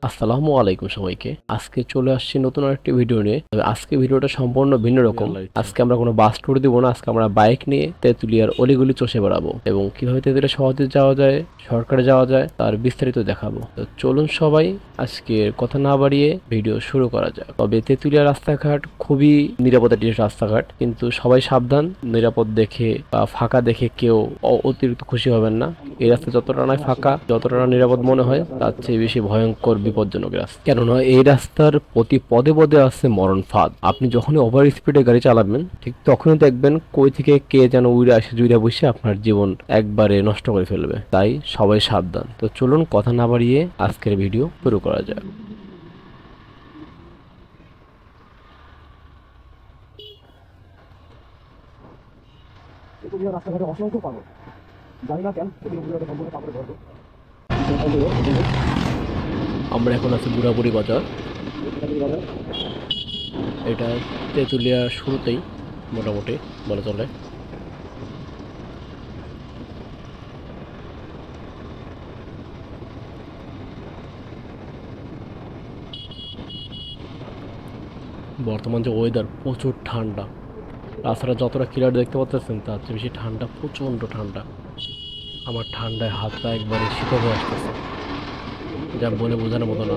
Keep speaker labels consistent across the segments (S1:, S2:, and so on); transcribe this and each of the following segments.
S1: আসসালামু আলাইকুম সবাইকে। আজকে চলে আসছি নতুন আরেকটি ভিডিও নিয়ে। তবে আজকে ভিডিওটা সম্পূর্ণ ভিন্ন রকম। আজকে আমরা কোনো বাস ট্যুর দিব না, আজকে আমরা বাইক নিয়ে তেঁতুলিয়ার অলিগলি চষে বেড়াবো এবং কিভাবে তেঁতুলিয়া সহজে যাওয়া যায়, শর্টকাটে যাওয়া যায় তার বিস্তারিত দেখাবো। তো চলুন সবাই আজকে কথা না বাড়িয়ে ভিডিও শুরু করা যাক। তবে তেঁতুলিয়া রাস্তাঘাট খুবই নিরাপদ একটি রাস্তাঘাট, কিন্তু সবাই সাবধান। নিরাপদ দেখে বা ফাঁকা দেখে কেউ অতিরিক্ত খুশি হবেন না। এই রাস্তা যতটা না ফাঁকা, যতটা না নিরাপদ মনে হয়, তার চেয়ে বেশি ভয়ঙ্কর বিপজ্জনক রাস্তা। কেননা এই রাস্তার প্রতি পদে পদে আছে মরণ ফাঁদ। আপনি যখনই ওভার স্পিডে গাড়ি চালাবেন, ঠিক তখনই দেখবেন কই থেকে কে যেন উড়ে আসে, জুড়ে বসে আপনার জীবন একবারে নষ্ট করে ফেলবে। তাই সবাই সাবধান। তো চলুন কথা না বাড়িয়ে আজকের ভিডিও শুরু করা যাক।
S2: রাস্তাঘাটে অসংখ্য পাগল, জানি না কেন সম্পূর্ণ পাগলে ধরবো।
S1: আমরা এখন আছি বুড়াবুড়ি বাজার। এটা তেঁতুলিয়ার শুরুতেই মোটামুটি বলা চলে। বর্তমান যে ওয়েদার, প্রচুর ঠান্ডা। রাস্তাটা যতটা ক্লিয়ার দেখতে পাচ্ছেন তার চেয়ে বেশি ঠান্ডা, প্রচণ্ড ঠান্ডা। আমার ঠান্ডায় হাত পা একবারে শীতল হয়ে আসতেছে, যা বলে বোঝানোর মতো না।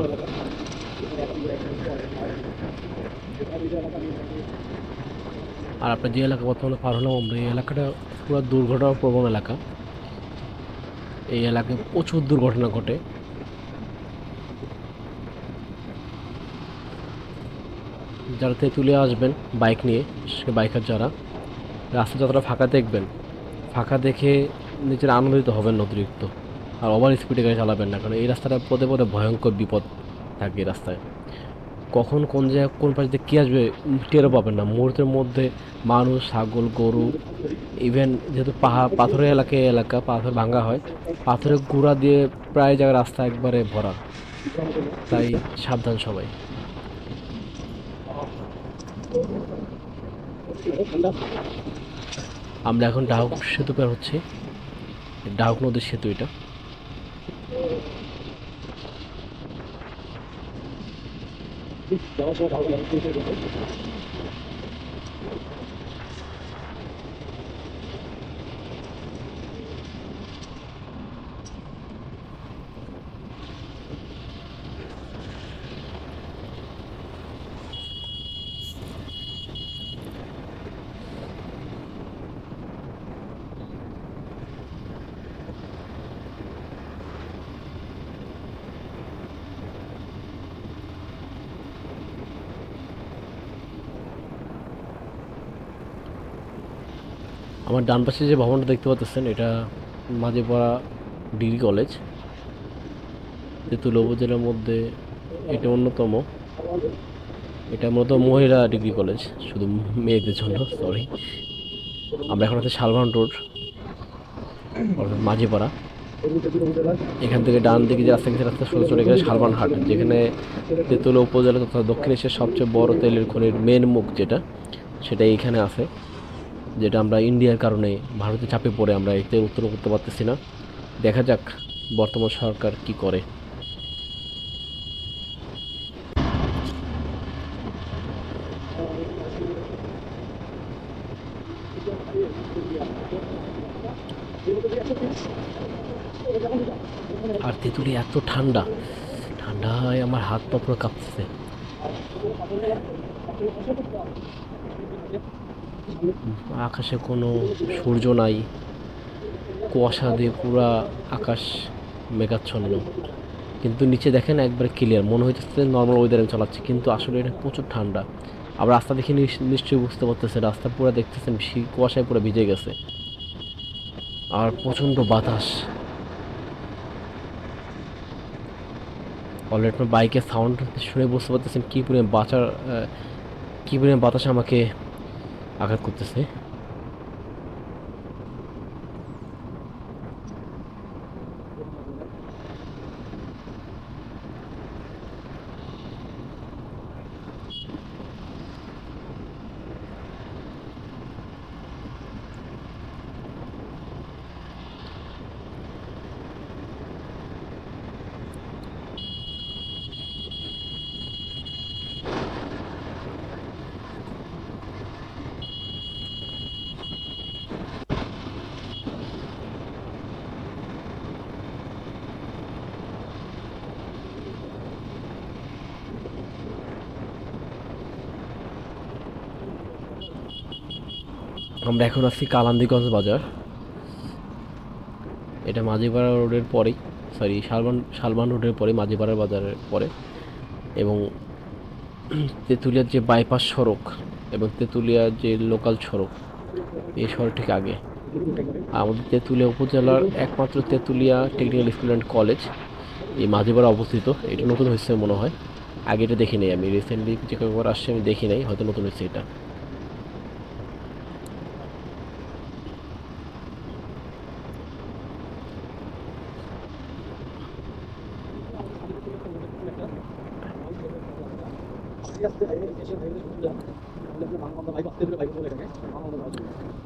S1: আর আপনার যে এলাকা বর্তমানে পার হলাম আমরা, এই এলাকাটা পুরো দুর্ঘটনা প্রবণ এলাকা। এই এলাকায় প্রচুর দুর্ঘটনা ঘটে। যারা তেঁতুলিয়া আসবেন বাইক নিয়ে, সে বাইকার যারা, রাস্তা যতটা ফাঁকা দেখবেন, ফাঁকা দেখে নিজের আনন্দিত হবেন অতিরিক্ত। আর ওভার স্পিডে গাড়ি চালাবেন না, কারণ এই রাস্তাটা পদে পদে ভয়ঙ্কর বিপদ থাকে এই রাস্তায়। কখন কোন জায়গায় কোন পাশ দিয়ে কী আসবে টেরও পাবেন না। মুহূর্তের মধ্যে মানুষ, ছাগল, গরু, ইভেন যেহেতু পাহাড় পাথরের এলাকা পাথর ভাঙা হয়, পাথরের গুঁড়া দিয়ে প্রায় জায়গায় রাস্তা একবারে ভরা। তাই সাবধান সবাই। আমরা এখন ডাহুক সেতু পার হচ্ছি। ডাহুক নদীর সেতু এটা।
S2: যাওয়ার সময় ভালো লাগে।
S1: আমার ডান পাশে যে ভবনটা দেখতে পাচ্ছেন, এটা মাঝিপাড়া ডিগ্রি কলেজ। তেঁতুলিয়া উপজেলার মধ্যে এটা অন্যতম। এটা মূলত মহিলা ডিগ্রি কলেজ, শুধু মেয়েদের জন্য, সরি। আমরা এখন আছি শালবন রোড, অর্থাৎ মাঝিপাড়া। এখান থেকে ডান দিকে যে রাস্তা গেছে, রাস্তা সোজা চলে গেছে শালবন হাট, যেখানে তেঁতুলিয়া উপজেলা তথা দক্ষিণ এশিয়ার সবচেয়ে বড় তেলের খনির মেন মুখ যেটা, সেটা এইখানে আছে। যেটা আমরা ইন্ডিয়ার কারণে ভারতে চাপে পড়ে আমরা এতে উত্তোলন করতে পারতেছি না। দেখা যাক বর্তমান সরকার কি করে। আর তেঁতুলি এত ঠান্ডা, ঠান্ডায় আমার হাত পা পুরো কাঁপতেছে। আকাশে কোনো সূর্য নাই, কুয়াশা দিয়ে পুরা আকাশ মেঘাচ্ছন্ন। কিন্তু নিচে দেখেন একবার ক্লিয়ার, মনে হইতেছে নর্মাল ওয়েদারে চালাচ্ছে, কিন্তু আসলে এটা প্রচুর ঠান্ডা। আবার রাস্তা দেখে নিশ্চয়ই বুঝতে পারতেছে, রাস্তা পুরো দেখতেছেন কুয়াশায় পুরো ভিজে গেছে। আর প্রচণ্ড বাতাস। অলরেডি আপনার বাইকের সাউন্ড শুনে বুঝতে পারতেছেন কী পরিমাণ বাতাস আমাকে আঘাত করতেছে। আমরা এখন আছি কালান্দিগঞ্জ বাজার। এটা মাঝিপাড়া রোডের পরেই, সরি শালবান রোডের পরে, মাঝিপাড়া বাজারের পরে। এবং তেঁতুলিয়ার যে বাইপাস সড়ক এবং তেঁতুলিয়ার যে লোকাল সড়ক, এই সড়ক ঠিক আগে। আমাদের তেঁতুলিয়া উপজেলার একমাত্র Tentulia technical school and college এই মাঝিপাড়া অবস্থিত। এটা নতুন হয়েছে মনে হয়, আগে এটা দেখি নাই, আমি রিসেন্টলি যে কয়েকবার আসছি আমি দেখি নাই, হয়তো নতুন হয়েছে এটা।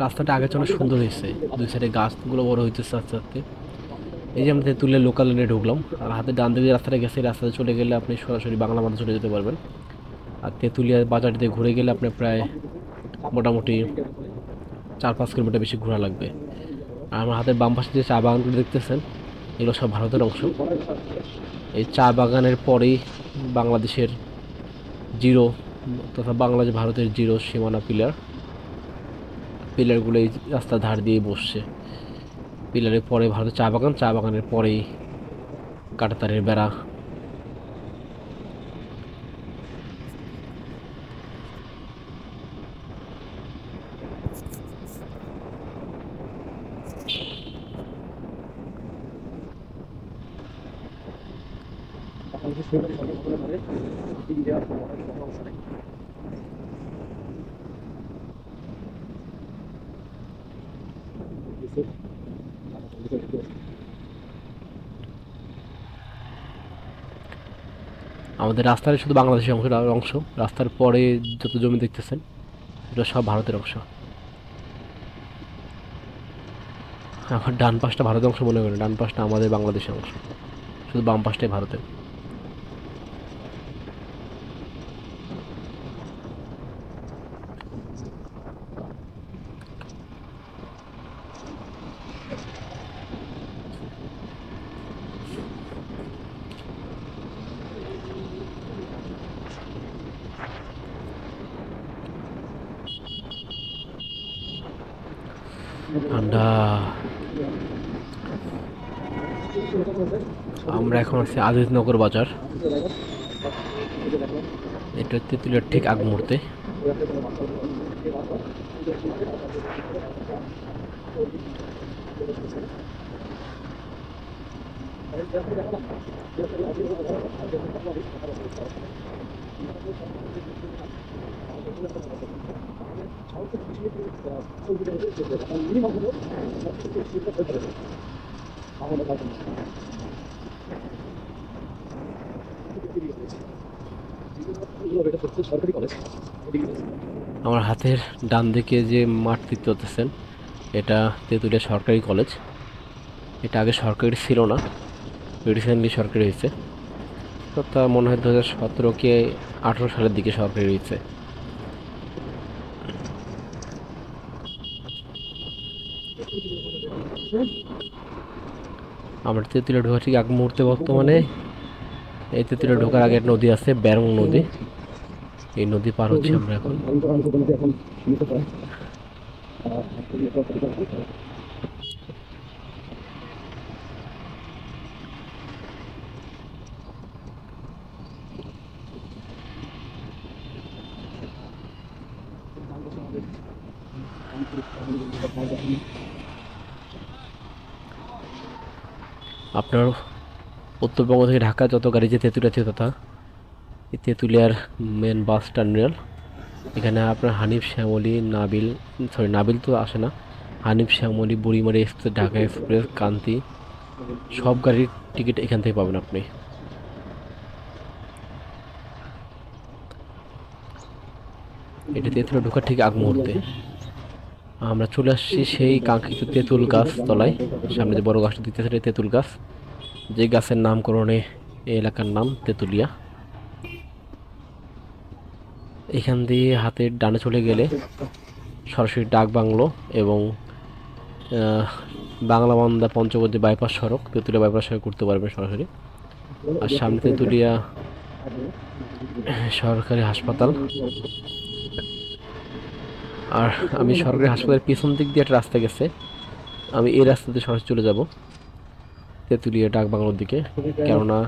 S1: রাস্তাটা আগে অনেক সুন্দর হয়েছে, দুই সাইডে গাছগুলো বড় হইতেছে আস্তে আস্তে। এই যে আমরা তেঁতুলিয়া লোকাল লেনে ঢুকলাম, আর হাতে ডান দিকে রাস্তাটা গেছে, রাস্তাতে চলে গেলে আপনি সরাসরি বাংলা মাঠে চলে যেতে পারবেন। আর তেঁতুলিয়া বাজারটিতে ঘুরে গেলে আপনি প্রায় মোটামুটি 4-5 কিলোমিটার বেশি ঘোরা লাগবে। আর আমার হাতের বাম পাশে যে চা বাগানগুলো দেখতেছেন, এগুলো সব ভারতের অংশ। এই চা বাগানের পরেই বাংলাদেশের জিরো তথা বাংলাদেশ ভারতের জিরো সীমানা পিলারগুলো এই রাস্তার ধার দিয়ে বসছে। পিলারের পরে ভারতের চা বাগান, চা বাগানের পরেই কাঁটাতারের বেড়া। আমাদের রাস্তার শুধু বাংলাদেশের অংশ, রাস্তার পরে যত জমি দেখতেছেন এটা সব ভারতের অংশ। আমার ডান পাশটা ভারতের অংশ মনে করেন, ডান পাশটা আমাদের বাংলাদেশের অংশ, শুধু বাম পাশটাই ভারতের। আমরা এখন আছি আজিজনগর বাজার। এটা তেঁতুলিয়ার ঠিক আগ মুহূর্তে। আমার হাতের ডান দিকে যে মাঠ দেখতে পাচ্ছেন, এটা তেঁতুলিয়া সরকারি কলেজ। এটা আগে সরকারি ছিল না, রিসেন্টলি সরকারি হয়েছে। তো তা মনে হয় 2017 কি 18 সালের দিকে সরকারি হয়েছে। আমরা তেঁতুলিয়া ঢোকা ঠিক আগ মুহূর্তে বর্তমানে এই তেঁতুলিয়া ঢোকার আগে নদী আছে, ব্যারং নদী। এই নদী পার হচ্ছে আমরা এখন। আপনার উত্তরবঙ্গ থেকে ঢাকা যত গাড়ি যে তেঁতুলিয়া থেকে, তথা এই তেঁতুলিয়ার মেন বাস টার্মিনাল। এখানে আপনার হানিফ, শ্যামলী, নাবিল তো আসে না, হানিফ, শ্যামলী, বুড়িমারি এক্সপ্রেস, ঢাকা এক্সপ্রেস, কান্তি, সব গাড়ির টিকিট এখান থেকে পাবেন আপনি। এটা তেঁতুলিয়া ঢোকার ঠিক আগ মুহূর্তে আমরা চলে আসছি সেই কাঙ্ক্ষিত তেঁতুল গাছ তলায়। সামনে যে বড় গাছটা দিতেছে এটা তেঁতুল গাছ, যে গাছের নামকরণে এই এলাকার নাম তেঁতুলিয়া। এখান দিয়ে হাতের ডানে চলে গেলে সরাসরি ডাক বাংলো এবং বাংলা বান্দা পঞ্চগড় যে বাইপাস সড়ক, তেঁতুলিয়া বাইপাস সড়ক করতে পারবেন সরাসরি। আর সামনে তেঁতুলিয়া সরকারি হাসপাতাল। আর আমি সরকারি হাসপাতালের পিছন দিক দিয়ে একটা রাস্তা গেছে, আমি এই রাস্তাতে সরাসরি চলে যাব তেঁতুলিয়া ডাক বাংলোর দিকে। কেননা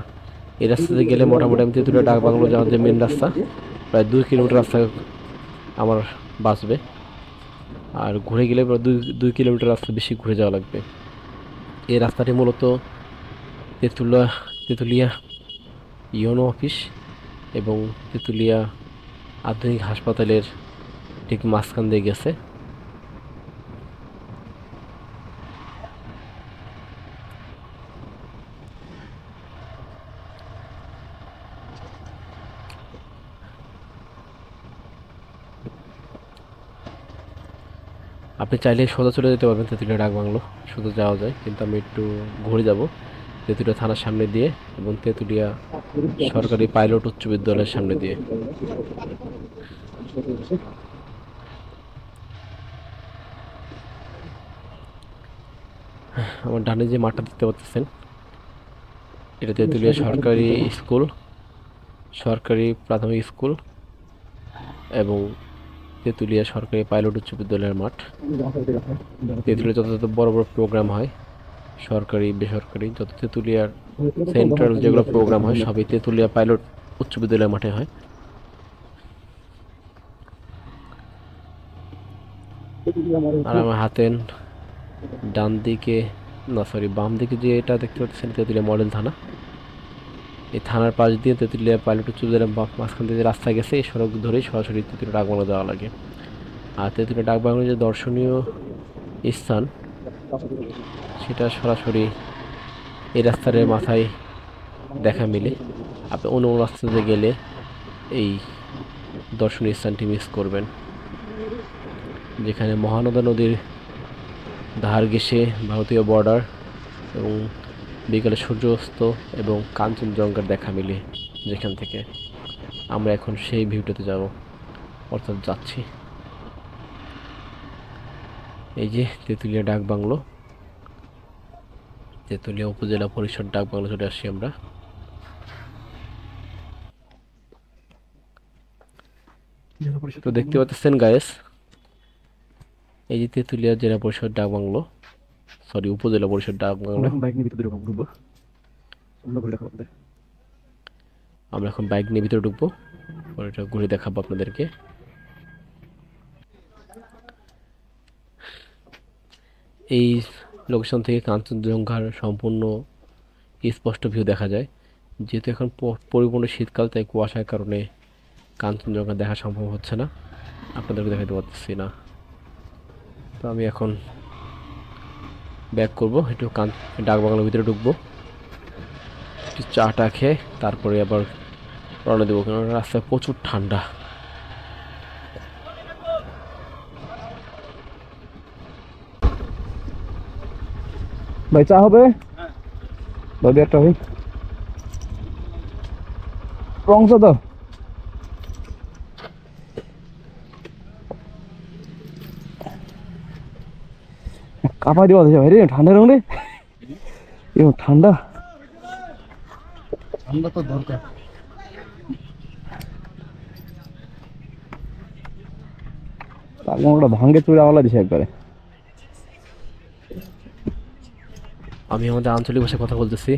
S1: এই রাস্তাতে গেলে মোটামুটি আমি তেঁতুলিয়া ডাক বাংলো যাওয়ার যে মেন রাস্তা, প্রায় 2 কিলোমিটার রাস্তা আমার বাঁচবে। আর ঘুরে গেলে প্রায় 2 কিলোমিটার রাস্তা বেশি ঘুরে যাওয়া লাগবে। এই রাস্তাটি মূলত তেঁতুলিয়া ইউনো অফিস এবং তেঁতুলিয়া আধুনিক হাসপাতালের ঠিক মাঝখান দিয়ে গেছে। আপনি চাইলে সোজা চলে যেতে পারবেন তেঁতুলিয়া ডাক বাংলো, সোজা যাওয়া যায়, কিন্তু আমি একটু ঘুরে যাব তেঁতুলিয়া থানার সামনে দিয়ে এবং তেঁতুলিয়া সরকারি পাইলট উচ্চ বিদ্যালয়ের সামনে দিয়ে। আমার ডানে যে মাঠটা দেখতে পাচ্ছেন, এটা তেঁতুলিয়া সরকারি স্কুল, সরকারি প্রাথমিক স্কুল এবং তেঁতুলিয়া সরকারি পাইলট উচ্চ বিদ্যালয়ের মাঠ। তেঁতুলিয়া যত বড় বড় প্রোগ্রাম হয়, সরকারি বেসরকারি, যত তেঁতুলিয়ার সেন্ট্রাল যেগুলো প্রোগ্রাম হয় সবই তেঁতুলিয়া পাইলট উচ্চ বিদ্যালয়ের মাঠে হয়। আর আমার হাতের ডান দিকে, না সরি বাম দিকে যে এটা দেখতে পাচ্ছেন তেঁতুলিয়া মডেল থানা। এই থানার পাশ দিয়ে তেঁতুলিয়া পাইলট উচ্চ বিদ্যালয়ের মাঝখান থেকে যে রাস্তা গেছে, এই সড়ক ধরেই সরাসরি তেঁতুলিয়া ডাকবাংলো যাওয়া লাগে। আর তেঁতুলিয়া ডাকবাংলো যে দর্শনীয় স্থান, সেটা সরাসরি এই রাস্তার মাথায় দেখা মিলে। আপনি অন্য রাস্তাতে গেলে এই দর্শনীয় স্থানটি মিস করবেন, যেখানে মহানদা নদীর ধার ঘেঁষে ভারতীয় বর্ডার এবং বিকালে সূর্যাস্ত এবং কাঞ্চনজঙ্ঘার দেখা মিলে, যেখান থেকে আমরা এখন সেই ভিউটাতে যাব, অর্থাৎ যাচ্ছি। এই যে তেঁতুলিয়া ডাক বাংলো, তেঁতুলিয়া উপজেলা পরিষদ ডাক বাংলো চলে আসছি আমরা। তো দেখতে পাচ্ছেন গায়েস, এই যে তেঁতুলিয়া জেলা পরিষদ ডাক বাংলো, সরি উপজেলা পরিষদ ডাক বাংলো। আমরা এখন বাইক নিয়ে ভিতরে ঢুকবো, ওটা ঘুরে দেখাবো আপনাদেরকে। এই লোকেশন থেকে কাঞ্চনজঙ্ঘার সম্পূর্ণ স্পষ্ট ভিউ দেখা যায়। যেহেতু এখন পরিপূর্ণ শীতকাল, তাই কুয়াশার কারণে কাঞ্চনজঙ্ঘা দেখা সম্ভব হচ্ছে না, আপনাদেরকে দেখাতে পারতেছি না। তো আমি এখন ব্যাক করবো, একটু ডাকবাংলোর ভিতরে ঢুকবো, একটু চাটা খেয়ে তারপরে আবার রওনা দেবো, কারণ রাস্তায় প্রচুর ঠান্ডা।
S2: ভাই চা হবে? দাদি একটা ভাই রং চা দাও। কাপা দেওয়া ভাই রে, ঠান্ডা রং রে, ঠান্ডা ঠান্ডা তো দরকার। তার ভাঙ্গে চুড়ে আওয়ালা দিছে একবারে।
S1: আমি আমাদের আঞ্চলিক ভাষায় কথা বলতেছি,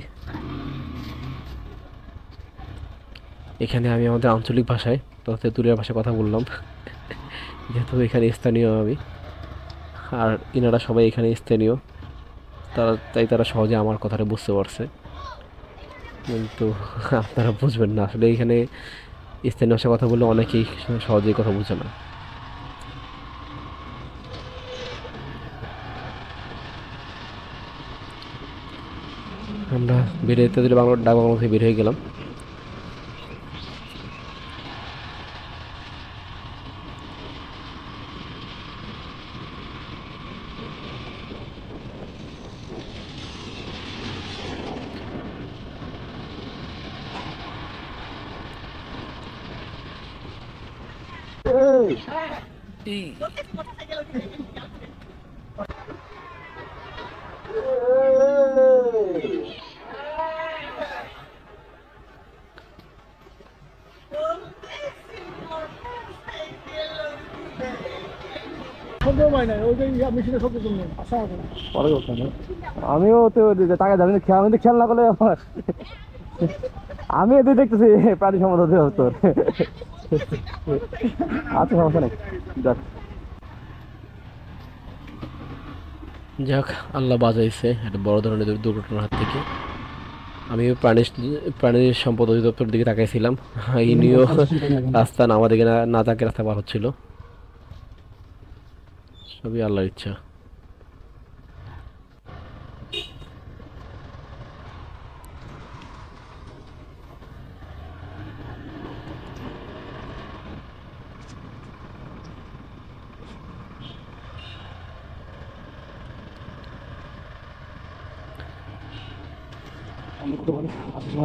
S1: এখানে আমি আমাদের আঞ্চলিক ভাষায় তেঁতুলিয়ার ভাষায় কথা বললাম, যেহেতু এখানে স্থানীয় আমি, আর ইনারা সবাই এখানে স্থানীয়, তাই তারা সহজে আমার কথাটা বুঝতে পারছে। কিন্তু আপনারা বুঝবেন না, আসলে এখানে স্থানীয় ভাষায় কথা বললে অনেকেই সহজেই কথা বুঝে না। আমরা বেরিয়ে তেঁতুলিয়া ডাক বাংলো থেকে বের হয়ে গেলাম।
S2: আমিও তো টাকা যাবেন আমি তো খেয়াল না করলে আমার আমি এদের দেখতেছি প্রাণী সম্পদ অধিদপ্তর। আচ্ছা সমস্যা নেই, যাক।
S1: যাক, আল্লাহ বাঁচাইছে একটা বড় ধরনের দুর্ঘটনার হাত থেকে। আমি প্রাণী সম্পদ অধিদপ্তরের দিকে তাকাইছিলাম, ইনিও রাস্তা না আমাদেরকে না তাকে রাস্তা পার হচ্ছিল। সবই আল্লাহর ইচ্ছা।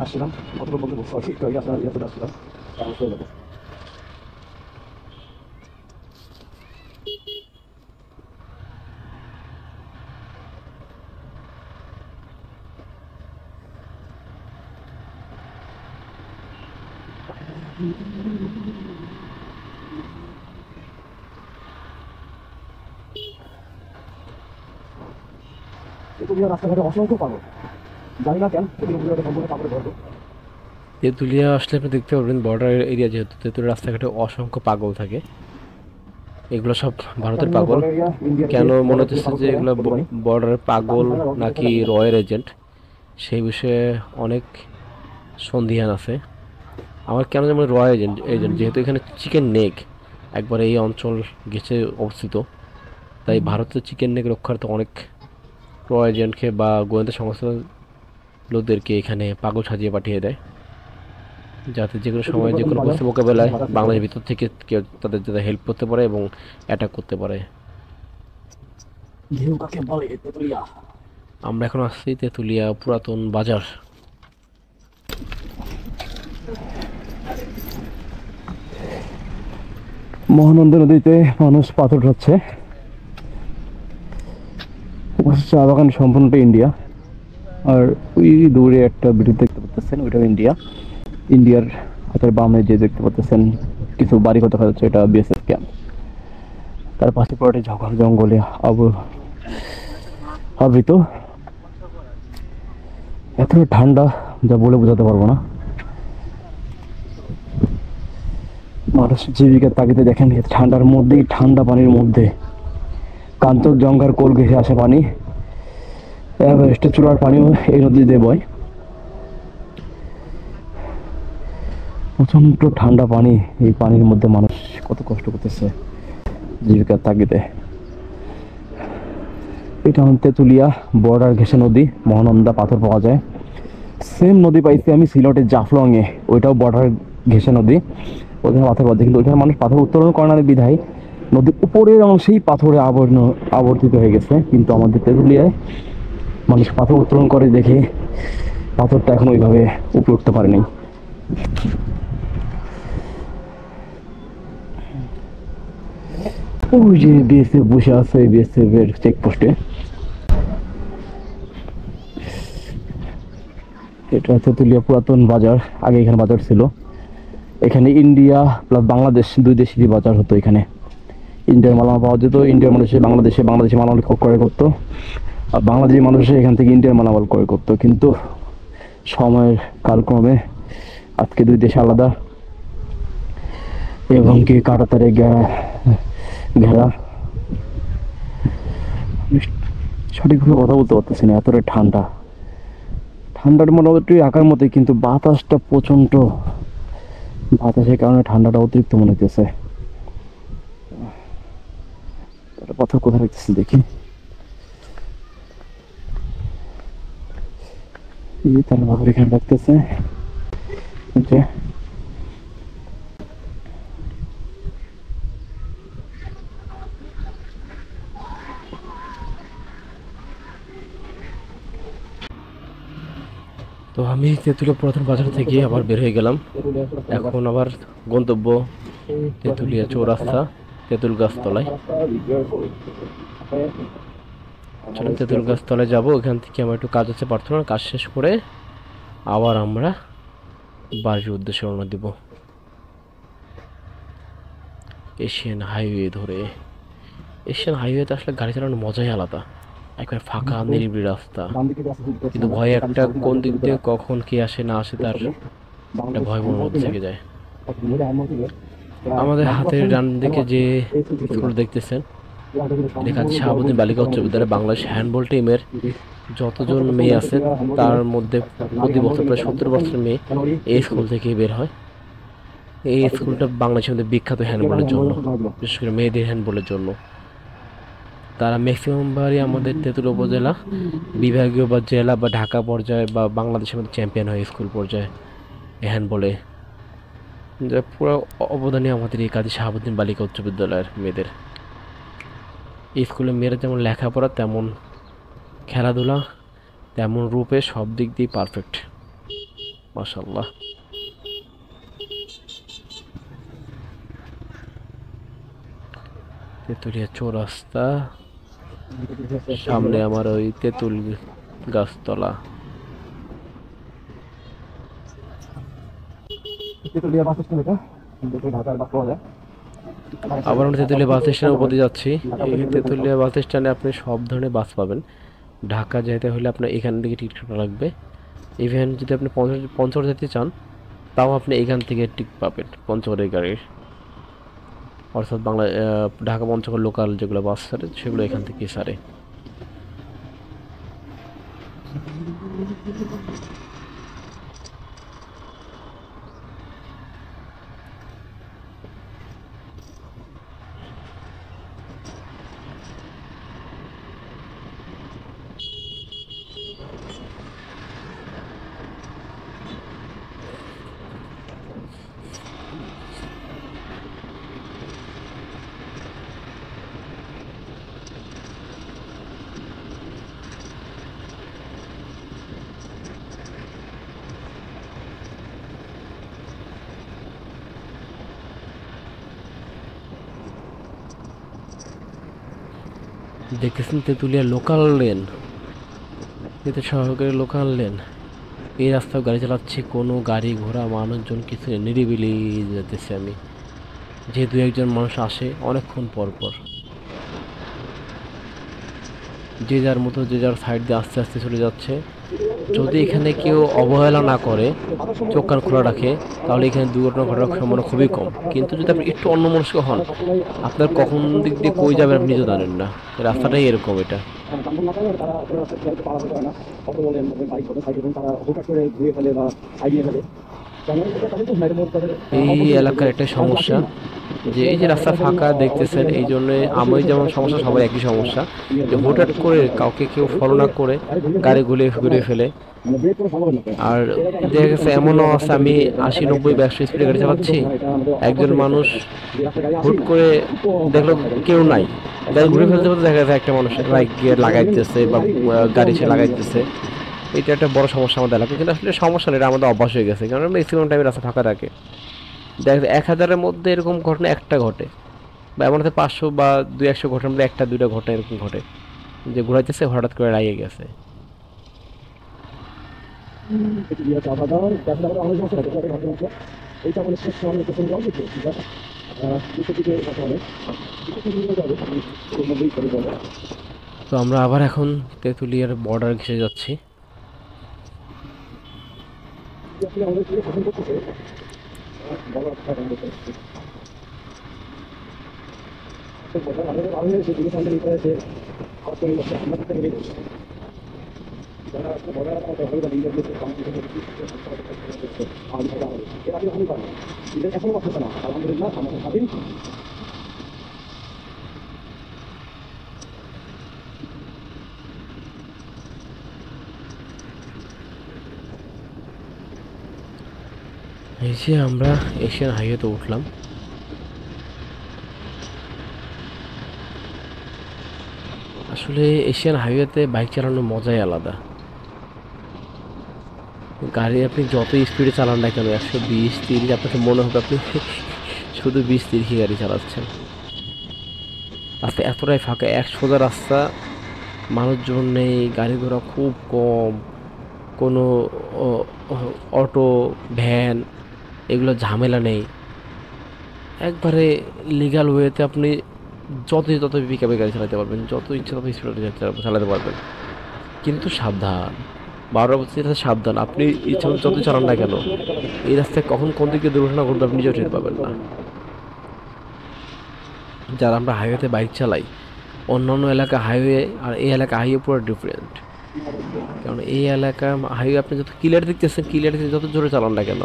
S2: আসছিলাম কত বলতে বলছি আসছিলাম। রাস্তাঘাটে অসংখ্য পাগল, জানি না কেন সম্পূর্ণ পাগলে ভরবো।
S1: তেঁতুলিয়া আসলে আপনি দেখতে পারবেন বর্ডার এরিয়া, যেহেতু তেঁতুলিয়া রাস্তাঘাটে অসংখ্য পাগল থাকে। এগুলো সব ভারতের পাগল। কেন মনে হচ্ছে যে এগুলো বর্ডারের পাগল নাকি রয়ের এজেন্ট, সেই বিষয়ে অনেক সন্দিহান আছে। আমার কেন যেমন রয় এজেন্ট, যেহেতু এখানে চিকেন নেক একবার এই অঞ্চল গেছে অবস্থিত, তাই ভারতের চিকেন নেক রক্ষার্থে অনেক রয় এজেন্টকে বা গোয়েন্দা সংস্থা লোকদেরকে এখানে পাগল সাজিয়ে পাঠিয়ে দেয়, যাতে যে কোনো সময় যে কোনো পরিস্থিতি মোকাবেলায় বাংলাদেশের ভিতর থেকে কেউ তাদের যাতে হেল্প করতে পারে এবং অ্যাটাক করতে পারে। আমরা এখন আসছি তেঁতুলিয়া পুরাতন বাজার।
S2: মহানন্দা নদীতে মানুষ পাথর হচ্ছে। চা বাগান সম্পূর্ণটা ইন্ডিয়া, আর ওই দূরে একটা ব্রিজ দেখতে পাচ্ছেন, ওইটাও ইন্ডিয়ার হাতের বামে যে দেখতে পাচ্ছেন কিছু বাড়ি কথা যাচ্ছে, এটা বিএসএফ ক্যাম্প। তার পাশে পড়ে জঙ্গলে আবৃত। এত ঠান্ডা যা বলে বোঝাতে পারবো না। মানুষ জীবিকার তাগিদে দেখেন ঠান্ডার মধ্যেই, ঠান্ডা পানির মধ্যে কাঞ্চনজঙ্ঘার কোল ঘেঁষে আসে পানি, এভারেস্টের চূড়ার পানিও এই নদী দিয়ে বয়। প্রচন্ড ঠান্ডা পানি, এই পানির মধ্যে মানুষ কত কষ্ট করতেছে জীবিকার তাগিদে। এটা হচ্ছে তেঁতুলিয়া বর্ডার ঘেঁষে নদী, মহানন্দা পাথর পাওয়া যায়। সেম নদী পাইছি আমি সিলেটের জাফলংয়ে, ওইটাও বর্ডার ঘেঁষে নদী, ওখানে পাথর পাওয়া যায়, কিন্তু ওইখানে মানুষ পাথর উত্তোলন করে না বিধায় নদীর উপরের অংশেই পাথরে আবর্তিত হয়ে গেছে। কিন্তু আমাদের তেঁতুলিয়ায় মানুষ পাথর উত্তোলন করে দেখে পাথরটা এখন ওইভাবে উপরে উঠতে পারেনি। ওই যে বিএসএফ বসে আছে, বিএসএফ এর চেকপোস্টে। এটা তেঁতুলিয়া পুরাতন বাজার, আগে এখানে বাজার ছিল। এখানে ইন্ডিয়া প্লাস বাংলাদেশ দুই দেশেরই বাজার হতো। এখানে ইন্ডিয়ার মালামাল পাওয়া যেত, ইন্ডিয়ার মানুষে বাংলাদেশে মালামাল ক্রয় করতো, আর বাংলাদেশি মানুষে এখান থেকে ইন্ডিয়ার মালামাল ক্রয় করতো। কিন্তু সময়ের কালক্রমে আজকে দুই দেশ আলাদা এবং কি কাঁটাতারে ঘেরা। সঠিকভাবে কথা বলতে পারতেছি না, এতটাই ঠান্ডার মোটামুটি আকার মতো, কিন্তু বাতাসটা প্রচন্ড, বাতাসের কারণে ঠান্ডাটা অতিরিক্ত মনে হইতেছে। পাথর কোথায় রাখতেছে দেখি, তার পাথর এখানে রাখতেছে।
S1: তো আমি তেঁতুলিয়া পুরাতন বাজার থেকে আবার বের হয়ে গেলাম। এখন আবার গন্তব্য তেঁতুলিয়া চৌরাস্তা, তেঁতুল গাছতলায়। চলুন তেঁতুল গাছতলায় যাবো, ওখান থেকে আমার একটু কাজ আছে প্রার্থনা, কাজ শেষ করে আবার আমরা বাড়ির উদ্দেশ্যে রওনা দিব এশিয়ান হাইওয়ে ধরে। এশিয়ান হাইওয়েতে আসলে গাড়ি চালানোর মজাই আলাদা। একবার ফাঁকা নিরিবিলি রাস্তা, কিন্তু ভয় একটা, কোন দিক দিয়ে কখন কে আসে না আসে তার একটা ভয় মনের মধ্যে থেকে যায়। আমাদের হাতের ডান দিকে যে স্কুল দেখতেছেন, লেখা আছে শাহাবুদ্দিন বালিকা উচ্চ বিদ্যালয় বাংলাদেশ হ্যান্ডবল টিমের যতজন মেয়ে আছে তার মধ্যে প্রতি বছর প্রায় 70% মেয়ে এই স্কুল থেকেই বের হয়। এই স্কুলটা বাংলাদেশের মধ্যে বিখ্যাত হ্যান্ডবলের জন্য, বিশেষ করে মেয়েদের হ্যান্ডবলের জন্য। তারা ম্যাক্সিমাম বারই আমাদের তেঁতুলিয়া উপজেলা বিভাগীয় বা জেলা বা ঢাকা পর্যায়ে বা বাংলাদেশের মধ্যে চ্যাম্পিয়ন হয় স্কুল পর্যায়ে এই হ্যান্ডবলে। যা পুরো অবদানই আমাদের এই কাজী শাহাবুদ্দিন বালিকা উচ্চ বিদ্যালয়ের মেয়েদের। এই স্কুলে মেয়েরা যেমন লেখাপড়া তেমন খেলাধুলা তেমন রূপে সব দিক দিয়ে পারফেক্ট, মাশাআল্লাহ। তেঁতুলিয়া চৌরাস্তা, সামনে আমার ওই তেঁতুল গাছতলা। আবার আমরা তেঁতুলিয়া বাস স্ট্যান্ডের উপর দিয়ে যাচ্ছি। এই তেঁতুলিয়া বাস স্ট্যান্ডে আপনি সব ধরনের বাস পাবেন। ঢাকা যেতে হলে আপনার এখান থেকে টিকিট কাটা লাগবে। ইভেন যদি আপনি পঞ্চগড় যেতে চান তাও আপনি এখান থেকে টিকিট পাবেন পঞ্চগড়ের গাড়ির, অর্থাৎ ঢাকা পঞ্চগড় লোকাল যেগুলো বাস ছাড়ে সেগুলো এখান থেকে ছাড়ে। দেখতেছেন তেঁতুলিয়া লোকাল লেন, এতে সহকারী লোকাল লেন। এই রাস্তায় গাড়ি চালাচ্ছি, কোনো গাড়ি ঘোড়া মানুষজন কিছু নেই, নিরিবিলি যেতেছি আমি। যে দু একজন মানুষ আসে অনেকক্ষণ পর পর, যে যার মতো যে যার সাইড দিয়ে আস্তে আস্তে চলে যাচ্ছে। যদি এখানে কেউ অবহেলা না করে, চোখ কান খোলা রাখে, তাহলে এখানে দুর্ঘটনা ঘটার সম্ভাবনা খুবই কম। কিন্তু যদি আপনি একটু অন্যমনস্ক হন, আপনার কখন দিক দিয়ে কই যাবেন আপনি নিজেও জানেন না। রাস্তাটাই এরকম এটা। এই এলাকার একটা সমস্যা যে এই যে রাস্তা ফাঁকা দেখতেছেন, এই জন্য আমি যেমন সমস্যা সবার একই সমস্যা, যে হঠাৎ করে কাউকে কেউ ফলো না করে গাড়ি ঘুরিয়ে ফেলে। আর দেখা গেছে এমনও আছে, আমি 80-90 100 স্পিডে গাড়ি চালাচ্ছি, একজন মানুষ হুট করে দেখলো কেউ নাই, গাড়ি ঘুরে ফেলতে ফেলতে দেখা যাচ্ছে একটা মানুষ গিয়ার লাগাই দিতেছে বা গাড়ি সে লাগাই দিতেছে। এটা একটা বড় সমস্যা আমাদের এলাকায়, কিন্তু আসলে সমস্যা নেই, এটা আমাদের অভ্যাস হয়ে গেছে, কারণ ম্যাক্সিমাম টাইমে রাস্তা ফাঁকা থাকে। দেখা যায় 1000-এর মধ্যে এরকম ঘটনা একটা ঘটে, বা এমন হচ্ছে 500 বা 200 ঘটনার মধ্যে 1-2টা ঘটনা এরকম ঘটে যে ঘুরাইতেছে হঠাৎ করে লাগিয়ে গেছে। তো আমরা আবার এখন তেঁতুলিয়ার বর্ডার ঘেঁষে যাচ্ছি। এই যে আমরা এশিয়ান হাইওয়েতে উঠলাম। আসলে এশিয়ান হাইওয়েতে বাইক চালানোর মজাই আলাদা। গাড়ি আপনি যত স্পিডে চালান না কেন, 120-130, আপনাকে মনে হবে আপনি শুধু 20-30 গাড়ি চালাচ্ছেন। রাস্তা এতটাই ফাঁকা, এক সোজা রাস্তা, মানুষজন নেই, গাড়ি ঘোড়া খুব কম, কোনো অটো ভ্যান এগুলো ঝামেলা নেই। একবারে লিগ্যাল ওয়েতে আপনি যত পিকআপে গাড়ি চালাতে পারবেন, যত ইচ্ছা তত স্পিডে চালাতে পারবেন, কিন্তু সাবধান। 12 বছর সাবধান। আপনি ইচ্ছা মতো যতই চালান না কেন, এই রাস্তায় কখন কোন দিকে দুর্ঘটনা ঘটবে আপনি নিজেও টের পাবেন না। যারা আমরা হাইওয়েতে বাইক চালাই, অন্যান্য এলাকা হাইওয়ে আর এই এলাকা হাইওয়ে পুরো ডিফারেন্ট। কারণ এই এলাকা হাইওয়ে আপনি যত ক্লিয়ার দেখতেছেন, ক্লিয়ার যত জোরে চালান না কেন,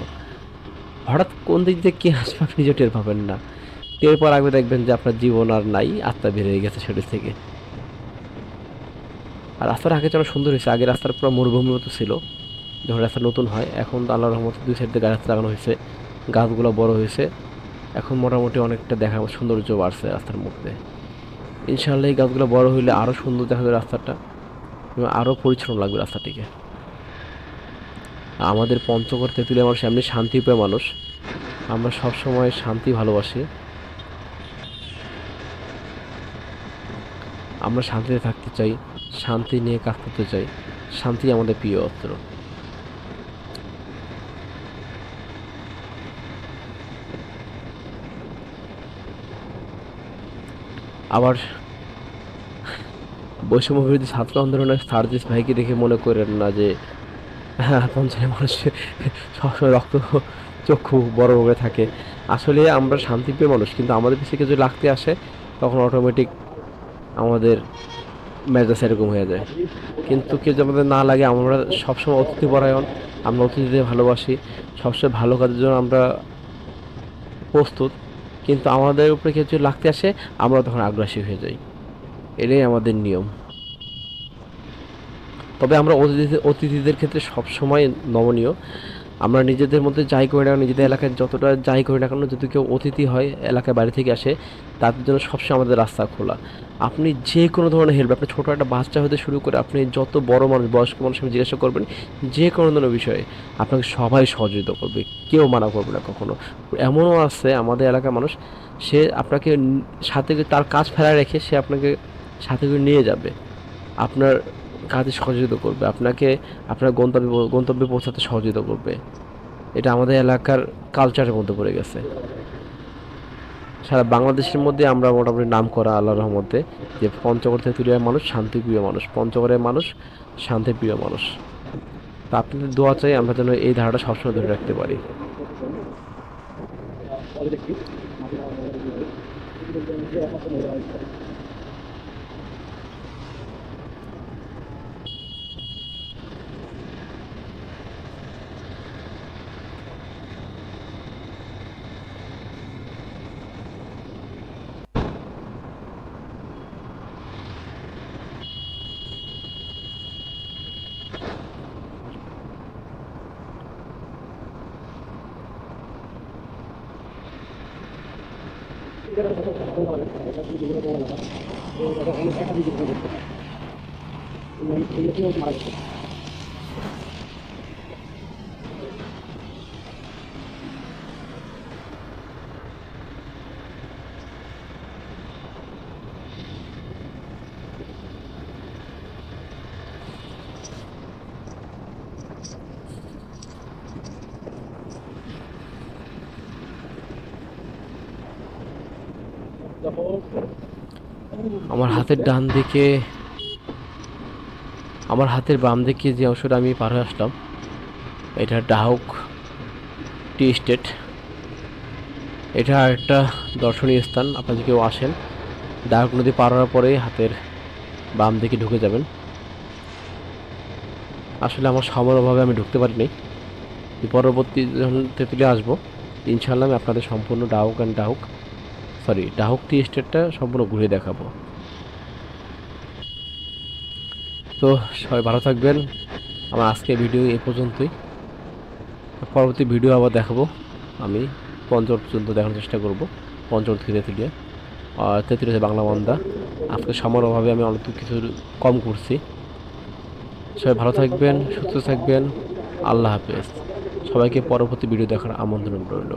S1: হঠাৎ কোন দিক দিয়ে কে আসবে আপনি নিজেও টের পাবেন না। টের পর আগে দেখবেন যে আপনার জীবন আর নাই, আত্মা বের হয়ে গেছে শরীর থেকে। আর রাস্তাটা আগে যেন সুন্দর হয়েছে, আগে রাস্তাটা পুরো মরুভূমির মতো ছিল যখন রাস্তা নতুন হয়। এখন তো আল্লাহর রহমতে 2 সাইড দিয়ে গাছ লাগানো হয়েছে, গাছগুলো বড় হয়েছে, এখন মোটামুটি অনেকটা দেখা সৌন্দর্য বাড়ছে রাস্তার মধ্যে। ইনশাআল্লাহ এই গাছগুলো বড় হইলে আরও সুন্দর দেখা যাবে রাস্তাটা, এবং আরও পরিচ্ছন্ন লাগবে রাস্তাটিকে। আমাদের পঞ্চগড় তেঁতুলিয়া মানুষ এমনি শান্তিপ্রিয় মানুষ, আমরা সবসময় শান্তি ভালোবাসি, আমরা শান্তিতে থাকতে চাই, শান্তি নিয়ে কাজ করতে চাই, শান্তি আমাদের প্রিয় অস্ত্র। আবার বৈষম্য বিরোধী ছাত্র আন্দোলনের সার্জিস ভাইকে দেখে মনে করেন না যে হ্যাঁ পঞ্চায়েত মানুষের সবসময় রক্ত চক্ষু বড় হয়ে থাকে। আসলে আমরা শান্তিপ্রিয় মানুষ, কিন্তু আমাদের পিছিয়ে কিছু লাগতে আসে তখন অটোমেটিক আমাদের মেজাজ এরকম হয়ে যায়। কিন্তু কেউ যদি আমাদের না লাগে, আমরা সবসময় অতিথি পরায়ণ, আমরা অতিথিদের ভালোবাসি, সবসময় ভালো কাজের জন্য আমরা প্রস্তুত। কিন্তু আমাদের উপরে কিছু লাগতে আসে, আমরা তখন আগ্রাসী হয়ে যাই, এটাই আমাদের নিয়ম। তবে আমরা অতিথিদের ক্ষেত্রে সবসময় নমনীয়। আমরা নিজেদের মধ্যে যাই করি না কেন, নিজেদের এলাকায় যতটা যাই করি না কেন, যদি কেউ অতিথি হয় এলাকায় বাইরে থেকে আসে, তাদের জন্য সবসময় আমাদের রাস্তা খোলা। আপনি যে কোনো ধরনের হেল্প, আপনি ছোটো একটা বাচ্চা হতে শুরু করে আপনি যত বড় মানুষ, বয়স্ক মানুষ আপনি জিজ্ঞাসা করবেন যে কোনো ধরনের বিষয়ে, আপনাকে সবাই সহযোগিতা করবে, কেউ মানা করবে না কখনো। এমনও আছে আমাদের এলাকার মানুষ, সে আপনাকে সাথে তার কাজ ফেলায় রেখে সে আপনাকে সাথে করে নিয়ে যাবে, আপনার কাজে সহযোগিতা করবে, আপনাকে আপনার গন্তব্যে পৌঁছাতে সহযোগিতা করবে। এটা আমাদের এলাকার কালচারের মধ্যে পড়ে গেছে। সারা বাংলাদেশের মধ্যে আমরা মোটামুটি নাম করা আল্লাহর রহমতে যে পঞ্চগড় তেঁতুলিয়ার মানুষ শান্তিপ্রিয় মানুষ, পঞ্চগড়ের মানুষ শান্তিপ্রিয় মানুষ। তা আপনাদের দোয়া চাই আমরা যেন এই ধারাটা সবসময় ধরে রাখতে পারি। আমার হাতের ডান দিকে, আমার হাতের বাম দিকে যে অংশটা আমি পার হয়ে আসলাম, এটা ডাহুক টি এস্টেট। এটা একটা দর্শনীয় স্থান, আপনারা যদি কেউ আসেন ডাহুক নদী পার হওয়ার পরেই হাতের বাম দিকে ঢুকে যাবেন। আসলে আমার সময়ের অভাবে আমি ঢুকতে পারিনি, পরবর্তী যখন তেঁতুলিয়া আসবো ইনশাআল্লাহ আমি আপনাদের সম্পূর্ণ ডাহুক টি এস্টেটটা সম্পূর্ণ ঘুরে দেখাবো। তো সবাই ভালো থাকবেন। আমার আজকের ভিডিও এই পর্যন্তই, পরবর্তী ভিডিও আবার দেখাবো। আমি পঞ্চগড় পর্যন্ত দেখানোর চেষ্টা করব, পঞ্চগড় থেকে তেঁতুলিয়া, আর তেঁতুলিয়া বাংলা বান্দা। আজকে সময়ের অভাবে আমি অনেক কিছু কম করছি। সবাই ভালো থাকবেন, সুস্থ থাকবেন, আল্লাহ হাফেজ। সবাইকে পরবর্তী ভিডিও দেখার আমন্ত্রণ রইল।